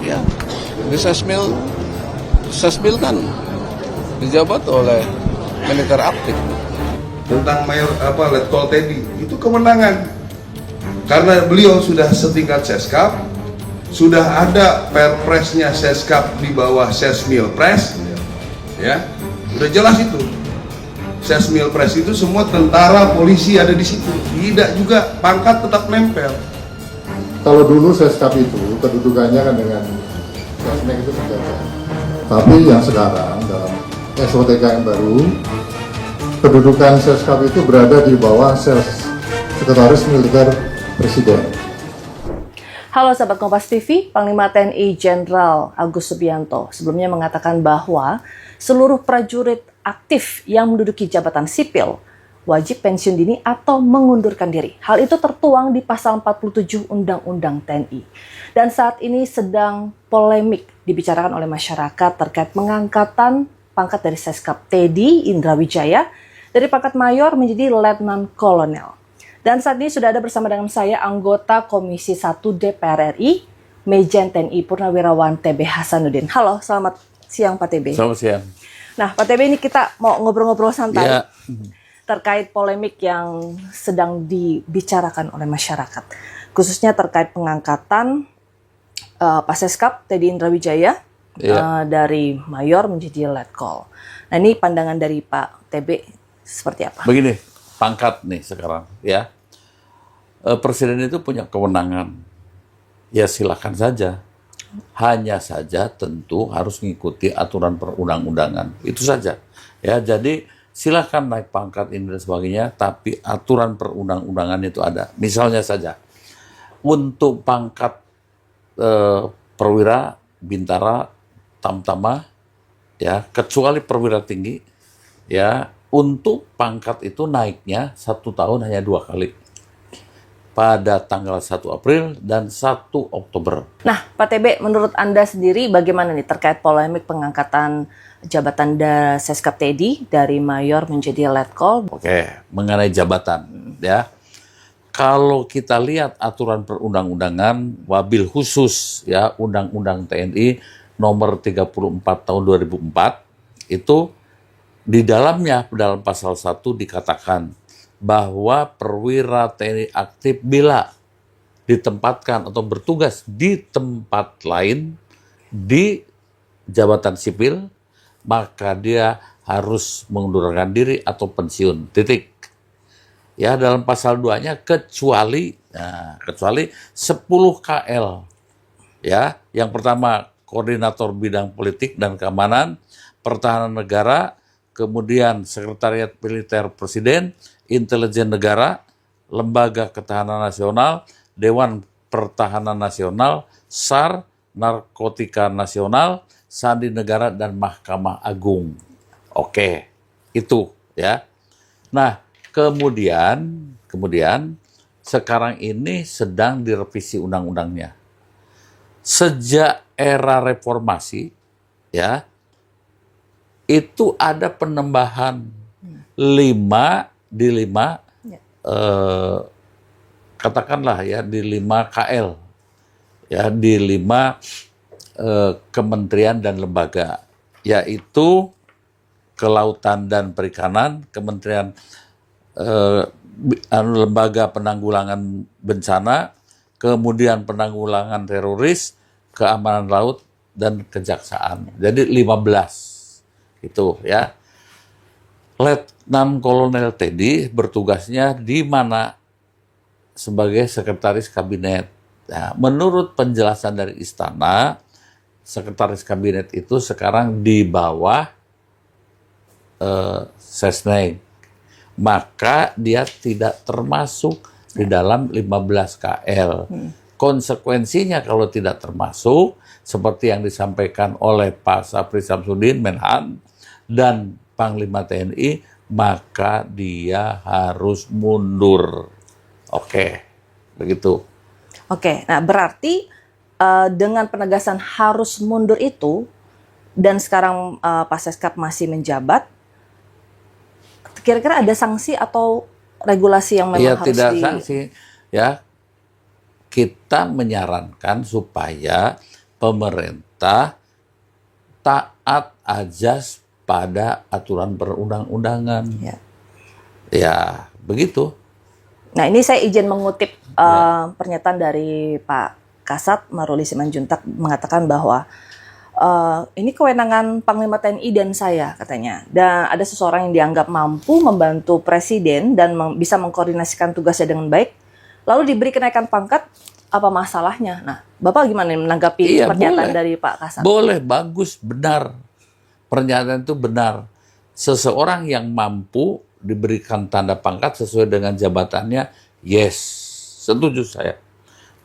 Ya, di Sesmil kan dijabat oleh militer aktif. Tentang Mayor Letkol Teddy itu kewenangan karena beliau sudah setingkat Seskap, sudah ada perpresnya Seskap di bawah Sesmilpres, ya udah jelas itu. Sesmilpres itu semua tentara polisi ada di situ, tidak juga pangkat tetap nempel. Kalau dulu Seskap itu kedudukannya kan dengan Sesnek itu sejajar. Tapi yang sekarang dalam SOTK yang baru, kedudukan Seskap itu berada di bawah Sekretaris Militer Presiden. Halo sahabat Kompas TV, Panglima TNI Jenderal Agus Subianto sebelumnya mengatakan bahwa seluruh prajurit aktif yang menduduki jabatan sipil wajib pensiun dini atau mengundurkan diri. Hal itu tertuang di pasal 47 Undang-Undang TNI. Dan saat ini sedang polemik dibicarakan oleh masyarakat terkait pengangkatan pangkat dari Seskap Teddy Indrawijaya dari pangkat mayor menjadi letnan kolonel. Dan saat ini sudah ada bersama dengan saya anggota Komisi 1 DPR RI, Mejen TNI Purnawirawan TB Hasanuddin. Halo, selamat siang Pak TB. Selamat siang. Nah, Pak TB, ini kita mau ngobrol-ngobrol santai Ya. terkait polemik yang sedang dibicarakan oleh masyarakat, khususnya terkait pengangkatan Pak Seskap Teddy Indrawijaya dari mayor menjadi letkol. Nah, ini pandangan dari Pak TB seperti apa? Begini, pangkat nih sekarang ya. Presiden itu punya kewenangan. Ya silakan saja. Hanya saja tentu harus mengikuti aturan perundang-undangan. Itu saja. Ya, jadi silakan naik pangkat ini dan sebagainya, tapi aturan perundang-undangan itu ada. Misalnya saja, untuk pangkat perwira, bintara, tamtama, ya kecuali perwira tinggi, ya untuk pangkat itu naiknya 1 tahun hanya 2 kali. Pada tanggal 1 April dan 1 Oktober. Nah, Pak TB, menurut Anda sendiri bagaimana nih terkait polemik pengangkatan jabatan Seskap Teddy dari mayor menjadi letkol? Oke, mengenai jabatan ya. Kalau kita lihat aturan perundang-undangan wabil khusus ya Undang-Undang TNI nomor 34 tahun 2004 itu di dalamnya dalam pasal 1 dikatakan bahwa perwira TNI aktif bila ditempatkan atau bertugas di tempat lain di jabatan sipil, maka dia harus mengundurkan diri atau pensiun. Titik. Ya, dalam pasal 2-nya kecuali 10 KL. Ya, yang pertama koordinator bidang politik dan keamanan, pertahanan negara, kemudian Sekretariat Militer Presiden, Intelijen Negara, Lembaga Ketahanan Nasional, Dewan Pertahanan Nasional, SAR, Narkotika Nasional, Sandi Negara, dan Mahkamah Agung. Oke, itu ya. Nah, kemudian sekarang ini sedang direvisi undang-undangnya. Sejak era reformasi, ya, itu ada penambahan 5 katakanlah ya di 5 KL, ya di 5 kementerian dan lembaga, yaitu Kelautan dan Perikanan, Kementerian Lembaga Penanggulangan Bencana, kemudian Penanggulangan Teroris, Keamanan Laut, dan Kejaksaan. Jadi 15 itu ya. Letnan Kolonel Teddy bertugasnya di mana sebagai sekretaris kabinet. Nah, menurut penjelasan dari istana, sekretaris kabinet itu sekarang di bawah Sesnek. Maka dia tidak termasuk di dalam 15 KL. Konsekuensinya kalau tidak termasuk, seperti yang disampaikan oleh Pak Sapri Samsudin, Menhan, dan Panglima TNI, maka dia harus mundur. Oke, begitu. Oke, nah berarti dengan penegasan harus mundur itu, dan sekarang Pak Seskap masih menjabat, kira-kira ada sanksi atau regulasi yang memang harus tidak sanksi. Ya, kita menyarankan supaya pemerintah taat ajas pada aturan perundang-undangan. Ya. Ya, begitu. Nah, ini saya izin mengutip pernyataan dari Pak Kasat Maruli Simanjuntak mengatakan bahwa ini kewenangan Panglima TNI dan saya, katanya. Dan ada seseorang yang dianggap mampu membantu Presiden dan bisa mengkoordinasikan tugasnya dengan baik, lalu diberi kenaikan pangkat, apa masalahnya? Nah, Bapak gimana menanggapi pernyataan dari Pak Kasat? Boleh, bagus, benar. Pernyataan itu benar. Seseorang yang mampu diberikan tanda pangkat sesuai dengan jabatannya, yes, setuju saya.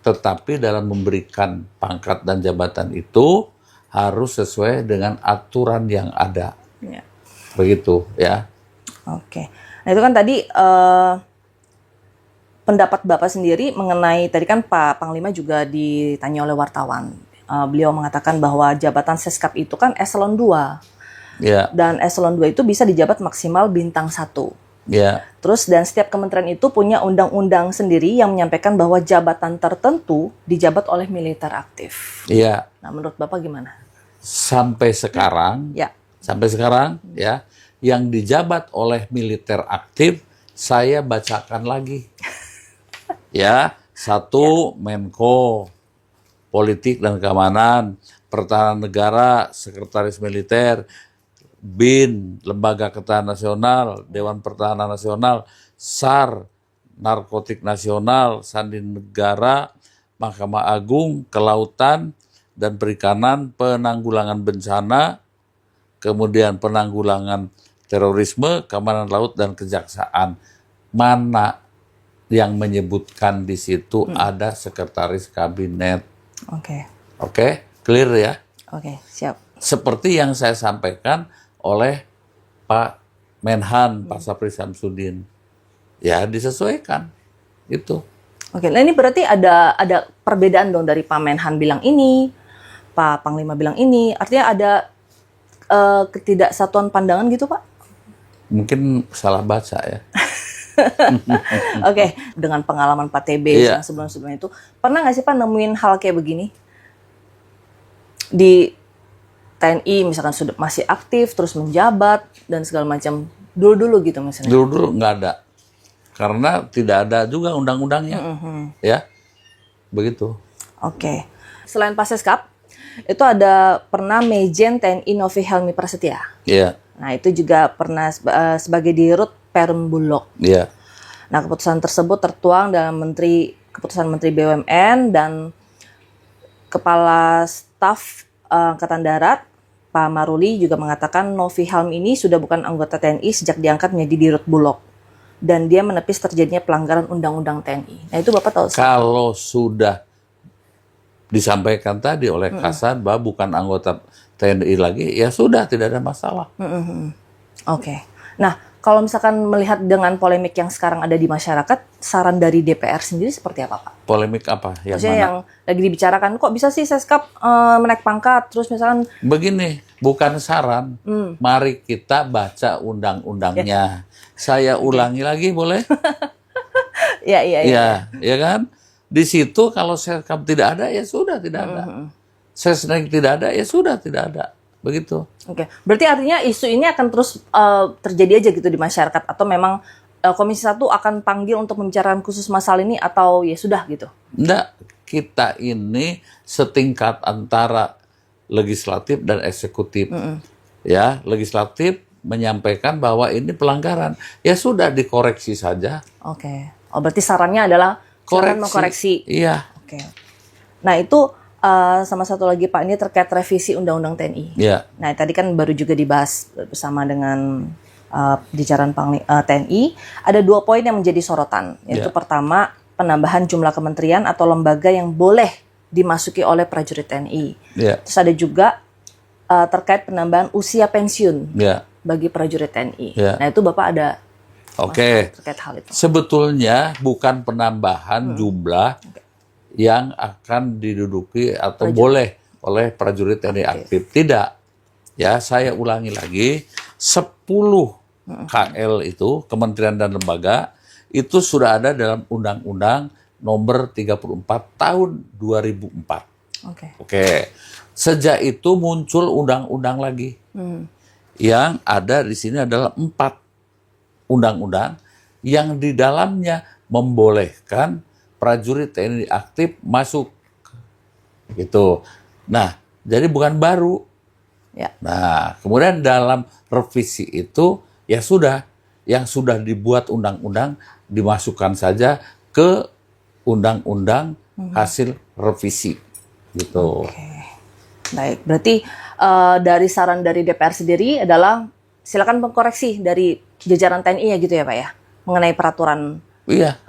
Tetapi dalam memberikan pangkat dan jabatan itu harus sesuai dengan aturan yang ada. Ya. Begitu, ya. Oke. Nah, itu kan tadi pendapat Bapak sendiri mengenai, tadi kan Pak Panglima juga ditanya oleh wartawan. Beliau mengatakan bahwa jabatan Seskap itu kan eselon 2. Ya. Dan eselon 2 itu bisa dijabat maksimal bintang 1. Ya. Terus dan setiap kementerian itu punya undang-undang sendiri yang menyampaikan bahwa jabatan tertentu dijabat oleh militer aktif. Iya. Nah, menurut Bapak gimana? Sampai sekarang, Ya. ya, yang dijabat oleh militer aktif, saya bacakan lagi. Ya, satu Menko Politik dan Keamanan, Pertahanan Negara, Sekretaris Militer, BIN, Lembaga Ketahanan Nasional, Dewan Pertahanan Nasional, SAR, Narkotik Nasional, Sandi Negara, Mahkamah Agung, Kelautan dan Perikanan, Penanggulangan Bencana, kemudian Penanggulangan Terorisme, Keamanan Laut dan Kejaksaan. Mana yang menyebutkan di situ ada Sekretaris Kabinet? Oke. Oke, clear ya? Oke, siap. Seperti yang saya sampaikan oleh Pak Menhan, Pak Sapri Samsudin. Ya, disesuaikan. Itu. Oke, nah ini berarti ada perbedaan dong dari Pak Menhan bilang ini, Pak Panglima bilang ini. Artinya ada ketidaksatuan pandangan gitu, Pak? Mungkin salah baca ya. Oke, dengan pengalaman Pak TB yang sebelum-sebelumnya itu, pernah nggak sih Pak nemuin hal kayak begini? Di TNI misalkan sudah masih aktif, terus menjabat, dan segala macam. Dulu-dulu gitu misalnya. Dulu-dulu nggak ada. Karena tidak ada juga undang-undangnya. Ya, begitu. Oke. Selain Pak Seskap, itu ada pernah Mejen TNI Novi Helmi Prasetya. Iya. Nah, itu juga pernah sebagai Dirut Perum Bulog. Iya. Nah, keputusan tersebut tertuang dalam keputusan Menteri BUMN dan Kepala Staf Angkatan Darat, Pak Maruli juga mengatakan Novi Helmi ini sudah bukan anggota TNI sejak diangkat menjadi Dirut Bulog. Dan dia menepis terjadinya pelanggaran Undang-Undang TNI. Nah, itu Bapak tahu? Kalau sudah disampaikan tadi oleh Kasat bahwa bukan anggota TNI lagi, ya sudah, tidak ada masalah. Oke. Nah, kalau misalkan melihat dengan polemik yang sekarang ada di masyarakat, saran dari DPR sendiri seperti apa, Pak? Polemik apa? Yang Maksudnya mana? yang lagi dibicarakan, kok bisa sih Seskap menaik pangkat, terus misalkan... Begini, bukan saran. Mari kita baca undang-undangnya. Saya ulangi lagi, boleh? Ya. Ya kan? Di situ kalau Seskap tidak ada, ya sudah tidak ada. Sesnek tidak ada, ya sudah tidak ada. Begitu. Oke. Berarti artinya isu ini akan terus terjadi aja gitu di masyarakat, atau memang Komisi 1 akan panggil untuk membicarakan khusus masalah ini, atau ya sudah gitu? Enggak, kita ini setingkat antara legislatif dan eksekutif. Ya, legislatif menyampaikan bahwa ini pelanggaran. Ya sudah, dikoreksi saja. Oke. Oh, berarti sarannya adalah silakan mengkoreksi. Iya. Oke. Nah, itu sama satu lagi Pak, ini terkait revisi Undang-Undang TNI. Iya. Nah, tadi kan baru juga dibahas bersama dengan jajaran TNI. Ada 2 poin yang menjadi sorotan. Yaitu pertama, penambahan jumlah kementerian atau lembaga yang boleh dimasuki oleh prajurit TNI. Iya. Terus ada juga terkait penambahan usia pensiun bagi prajurit TNI. Iya. Nah, itu Bapak ada Oke. terkait hal itu? Sebetulnya bukan penambahan jumlah yang akan diduduki atau boleh oleh prajurit TNI aktif. Tidak. Ya, saya ulangi lagi, 10 KL itu, kementerian dan lembaga, itu sudah ada dalam Undang-Undang Nomor 34 Tahun 2004. Oke. Oke. Sejak itu muncul undang-undang lagi. Yang ada di sini adalah 4 undang-undang yang di dalamnya membolehkan prajurit TNI aktif masuk. Gitu. Nah, jadi bukan baru. Ya. Nah, kemudian dalam revisi itu ya sudah, yang sudah dibuat undang-undang dimasukkan saja ke undang-undang hasil revisi. Gitu. Baik, berarti dari saran dari DPR sendiri adalah silakan mengkoreksi dari jajaran TNI ya gitu ya Pak ya, mengenai peraturan Iya.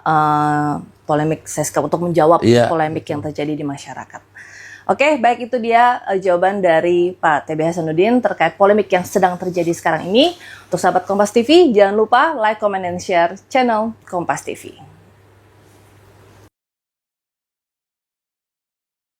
polemik Seskap untuk menjawab Iya. polemik yang terjadi di masyarakat. Oke, baik, itu dia jawaban dari Pak TB Hasanuddin terkait polemik yang sedang terjadi sekarang ini. Untuk sahabat Kompas TV, jangan lupa like, comment, and share channel Kompas TV.